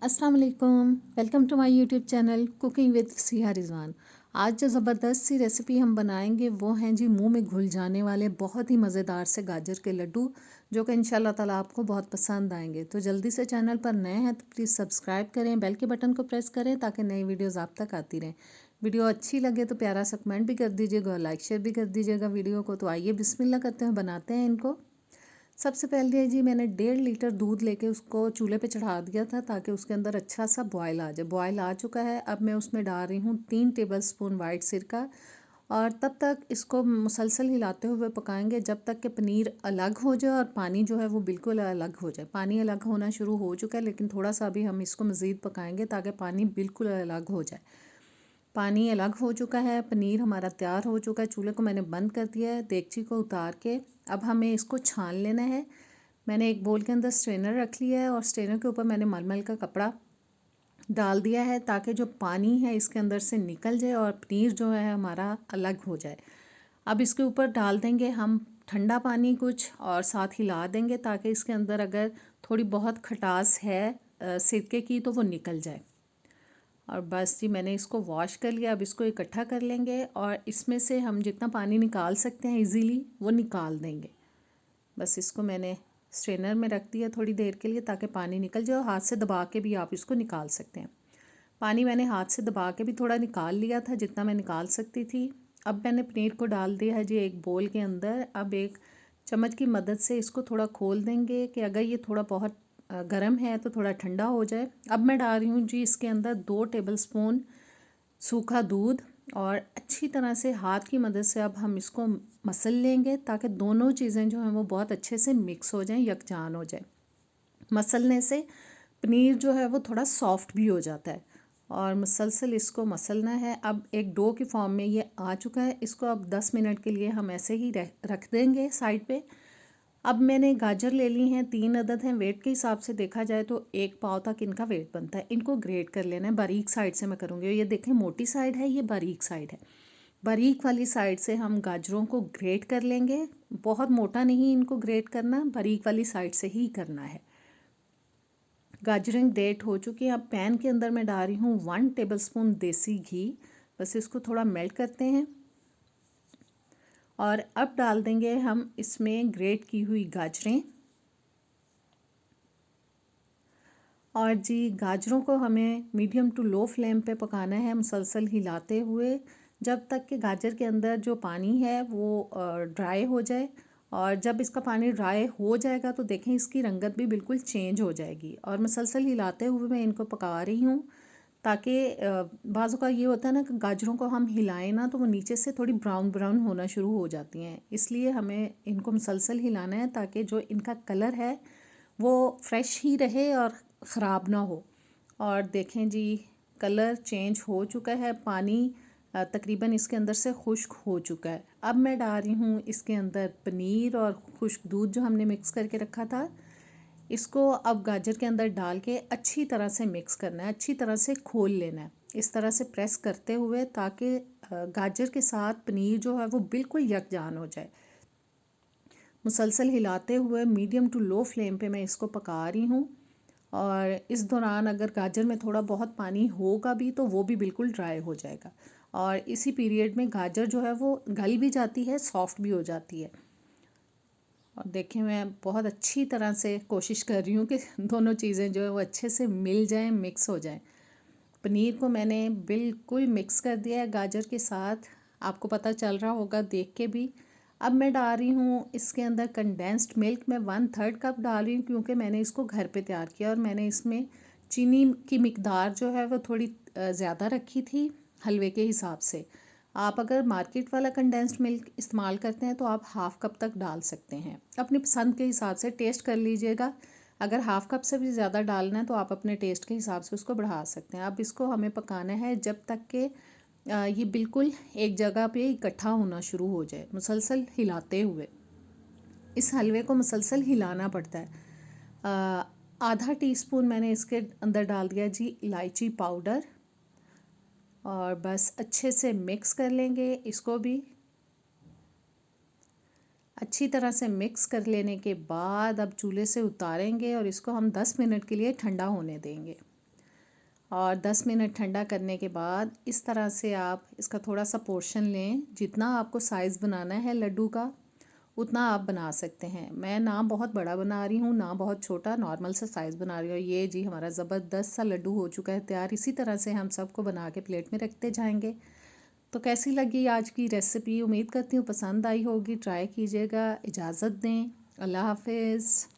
अस्सलाम वालेकुम, welcome to my YouTube channel cooking with Siya Rizwan. आज जो ज़बरदस्त सी रेसिपी हम बनाएंगे वो हैं जी मुंह में घुल जाने वाले बहुत ही मज़ेदार से गाजर के लड्डू, जो कि इंशाल्लाह ताला आपको बहुत पसंद आएंगे। तो जल्दी से चैनल पर नए हैं तो प्लीज़ सब्सक्राइब करें, बेल के बटन को प्रेस करें ताकि नई वीडियोज़ आप तक आती रहें। वीडियो अच्छी लगे तो प्यारा सा कमेंट भी कर दीजिएगा और लाइक शेयर भी कर दीजिएगा वीडियो को। तो आइए बिस्मिल्लाह करते हैं, बनाते हैं इनको। सबसे पहले जी मैंने 1.5 लीटर दूध लेके उसको चूल्हे पे चढ़ा दिया था ताकि उसके अंदर अच्छा सा बॉयल आ जाए। बॉयल आ चुका है, अब मैं उसमें डाल रही हूँ 3 टेबलस्पून वाइट सिरका। और तब तक इसको मुसलसल हिलाते हुए पकाएंगे जब तक कि पनीर अलग हो जाए और पानी जो है वो बिल्कुल अलग हो जाए। पानी अलग होना शुरू हो चुका है, लेकिन थोड़ा सा अभी हम इसको मज़ीद पकाएंगे ताकि पानी बिल्कुल अलग हो जाए। पानी अलग हो चुका है, पनीर हमारा तैयार हो चुका है। चूल्हे को मैंने बंद कर दिया है, देगची को उतार के अब हमें इसको छान लेना है। मैंने एक बोल के अंदर स्ट्रेनर रख लिया है और स्ट्रेनर के ऊपर मैंने मलमल का कपड़ा डाल दिया है ताकि जो पानी है इसके अंदर से निकल जाए और पनीर जो है हमारा अलग हो जाए। अब इसके ऊपर डाल देंगे हम ठंडा पानी कुछ और साथ हिला देंगे ताकि इसके अंदर अगर थोड़ी बहुत खटास है सिरके की तो वो निकल जाए। और बस जी मैंने इसको वॉश कर लिया। अब इसको इकट्ठा कर लेंगे और इसमें से हम जितना पानी निकाल सकते हैं इजीली वो निकाल देंगे। बस इसको मैंने स्ट्रेनर में रख दिया थोड़ी देर के लिए ताकि पानी निकल जाए। हाथ से दबा के भी आप इसको निकाल सकते हैं। पानी मैंने हाथ से दबा के भी थोड़ा निकाल लिया था जितना मैं निकाल सकती थी। अब मैंने पनीर को डाल दिया है जी एक बोल के अंदर। अब एक चम्मच की मदद से इसको थोड़ा खोल देंगे कि अगर ये थोड़ा बहुत गर्म है तो थोड़ा ठंडा हो जाए। अब मैं डाल रही हूँ जी इसके अंदर 2 टेबलस्पून सूखा दूध और अच्छी तरह से हाथ की मदद से अब हम इसको मसल लेंगे ताकि दोनों चीज़ें जो हैं वो बहुत अच्छे से मिक्स हो जाएं, यकजान हो जाए। मसलने से पनीर जो है वो थोड़ा सॉफ्ट भी हो जाता है और मुसलसल इसको मसलना है। अब एक डो की फॉर्म में ये आ चुका है। इसको अब 10 मिनट के लिए हम ऐसे ही रख देंगे साइड पे। अब मैंने गाजर ले ली हैं, 3 अदद हैं। वेट के हिसाब से देखा जाए तो 1 पाव तक इनका वेट बनता है। इनको ग्रेट कर लेना है, बारीक साइड से मैं करूँगी। ये देखें मोटी साइड है, ये बारीक साइड है। बारीक वाली साइड से हम गाजरों को ग्रेट कर लेंगे। बहुत मोटा नहीं इनको ग्रेट करना, बारीक वाली साइड से ही करना है। गाजरें ग्रेट हो चुकी हैं। अब पैन के अंदर मैं डाल रही हूँ 1 टेबलस्पून देसी घी। बस इसको थोड़ा मेल्ट करते हैं और अब डाल देंगे हम इसमें ग्रेट की हुई गाजरें। और जी गाजरों को हमें मीडियम टू लो फ्लेम पे पकाना है, मुसलसल हिलाते हुए जब तक कि गाजर के अंदर जो पानी है वो ड्राई हो जाए। और जब इसका पानी ड्राई हो जाएगा तो देखें इसकी रंगत भी बिल्कुल चेंज हो जाएगी। और मुसलसल हिलाते हुए मैं इनको पका रही हूँ ताकि बाज़ों का ये होता है ना कि गाजरों को हम हिलाएं ना तो वो नीचे से थोड़ी ब्राउन ब्राउन होना शुरू हो जाती हैं। इसलिए हमें इनको मुसलसल हिलाना है ताकि जो इनका कलर है वो फ्रेश ही रहे और ख़राब ना हो। और देखें जी कलर चेंज हो चुका है, पानी तकरीबन इसके अंदर से खुश्क हो चुका है। अब मैं डाल रही हूँ इसके अंदर पनीर और खुश्क दूध जो हमने मिक्स करके रखा था। इसको अब गाजर के अंदर डाल के अच्छी तरह से मिक्स करना है, अच्छी तरह से खोल लेना है इस तरह से प्रेस करते हुए ताकि गाजर के साथ पनीर जो है वो बिल्कुल यकजान हो जाए। मुसलसल हिलाते हुए मीडियम टू लो फ्लेम पे मैं इसको पका रही हूँ। और इस दौरान अगर गाजर में थोड़ा बहुत पानी होगा भी तो वो भी बिल्कुल ड्राई हो जाएगा। और इसी पीरियड में गाजर जो है वो गल भी जाती है, सॉफ्ट भी हो जाती है। और देखें मैं बहुत अच्छी तरह से कोशिश कर रही हूँ कि दोनों चीज़ें जो है वो अच्छे से मिल जाएं, मिक्स हो जाएं। पनीर को मैंने बिल्कुल मिक्स कर दिया है गाजर के साथ, आपको पता चल रहा होगा देख के भी। अब मैं डाल रही हूँ इसके अंदर कंडेंस्ड मिल्क। मैं 1/3 कप डाल रही हूँ क्योंकि मैंने इसको घर पे तैयार किया और मैंने इसमें चीनी की मिकदार जो है वो थोड़ी ज़्यादा रखी थी हलवे के हिसाब से। आप अगर मार्केट वाला कंडेंस्ड मिल्क इस्तेमाल करते हैं तो आप हाफ़ कप तक डाल सकते हैं, अपनी पसंद के हिसाब से टेस्ट कर लीजिएगा। अगर हाफ़ कप से भी ज़्यादा डालना है तो आप अपने टेस्ट के हिसाब से उसको बढ़ा सकते हैं। अब इसको हमें पकाना है जब तक कि ये बिल्कुल एक जगह पे इकट्ठा होना शुरू हो जाए, मुसलसल हिलाते हुए। इस हलवे को मुसलसल हिलाना पड़ता है। आधा टीस्पून मैंने इसके अंदर डाल दिया जी इलायची पाउडर और बस अच्छे से मिक्स कर लेंगे इसको भी। अच्छी तरह से मिक्स कर लेने के बाद अब चूल्हे से उतारेंगे और इसको हम 10 मिनट के लिए ठंडा होने देंगे। और 10 मिनट ठंडा करने के बाद इस तरह से आप इसका थोड़ा सा पोर्शन लें। जितना आपको साइज़ बनाना है लड्डू का उतना आप बना सकते हैं। मैं ना बहुत बड़ा बना रही हूँ ना बहुत छोटा, नॉर्मल सा साइज़ बना रही हूँ। ये जी हमारा ज़बरदस्त सा लड्डू हो चुका है तैयार। इसी तरह से हम सबको बना के प्लेट में रखते जाएंगे। तो कैसी लगी आज की रेसिपी? उम्मीद करती हूँ पसंद आई होगी। ट्राई कीजिएगा। इजाज़त दें। अल्लाह हाफिज़।